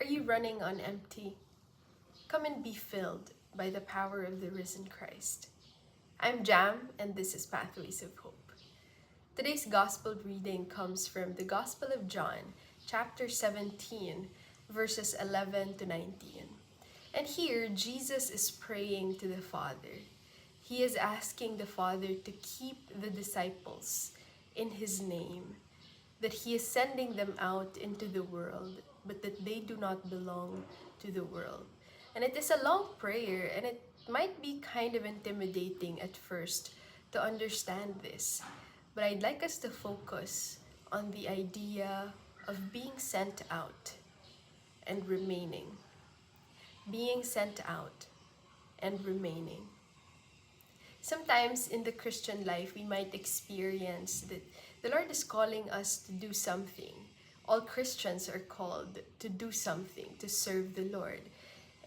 Are you running on empty? Come and be filled by the power of the risen Christ. I'm Jam, and this is Pathways of Hope. Today's Gospel reading comes from the Gospel of John, chapter 17, verses 11 to 19. And here, Jesus is praying to the Father. He is asking the Father to keep the disciples in His name, that He is sending them out into the world, but that they do not belong to the world. And it is a long prayer, and it might be kind of intimidating at first to understand this. But I'd like us to focus on the idea of being sent out and remaining. Being sent out and remaining. Sometimes in the Christian life, we might experience that the Lord is calling us to do something. All Christians are called to do something, to serve the Lord.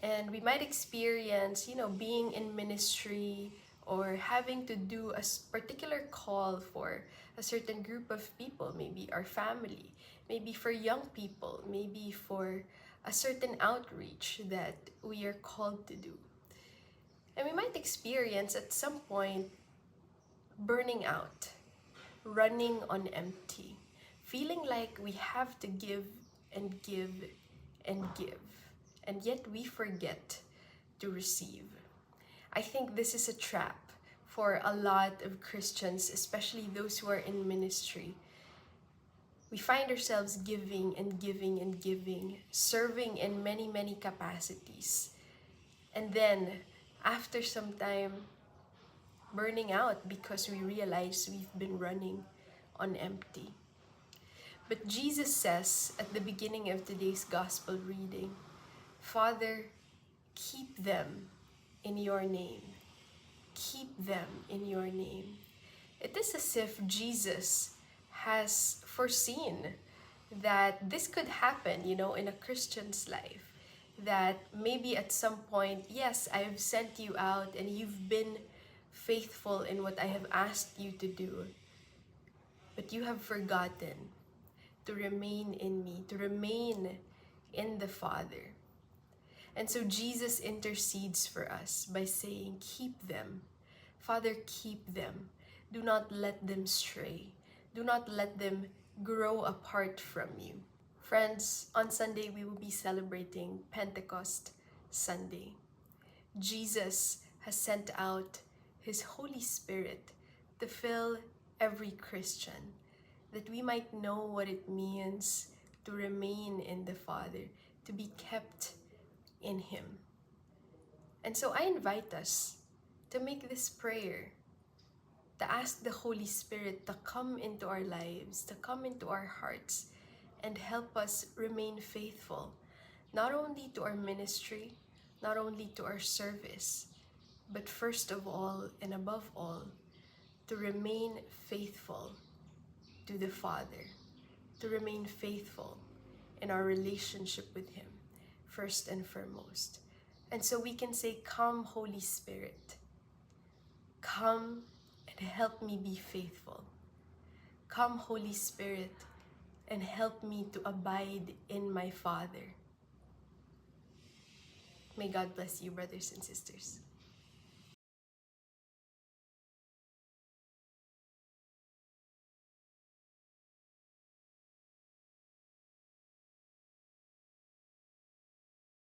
And we might experience, being in ministry or having to do a particular call for a certain group of people, maybe our family, maybe for young people, maybe for a certain outreach that we are called to do. And we might experience at some point burning out, running on empty, feeling like we have to give and give and give, and yet we forget to receive. I think this is a trap for a lot of Christians, especially those who are in ministry. We find ourselves giving and giving and giving, serving in many, many capacities. And then, after some time, burning out because we realize we've been running on empty. But Jesus says at the beginning of today's gospel reading, Father, keep them in your name. Keep them in your name. It is as if Jesus has foreseen that this could happen, in a Christian's life. That maybe at some point, yes, I have sent you out and you've been faithful in what I have asked you to do. But you have forgotten to remain in me, to remain in the Father. And so Jesus intercedes for us by saying, keep them. Father, keep them. Do not let them stray. Do not let them grow apart from you. Friends, on Sunday we will be celebrating Pentecost Sunday. Jesus has sent out His Holy Spirit to fill every Christian, that we might know what it means to remain in the Father, to be kept in Him. And so I invite us to make this prayer, to ask the Holy Spirit to come into our lives, to come into our hearts, and help us remain faithful, not only to our ministry, not only to our service, but first of all and above all, to remain faithful to the Father, to remain faithful in our relationship with Him, first and foremost. And so we can say, come, Holy Spirit, come and help me be faithful. Come, Holy Spirit, and help me to abide in my Father. May God bless you, brothers and sisters.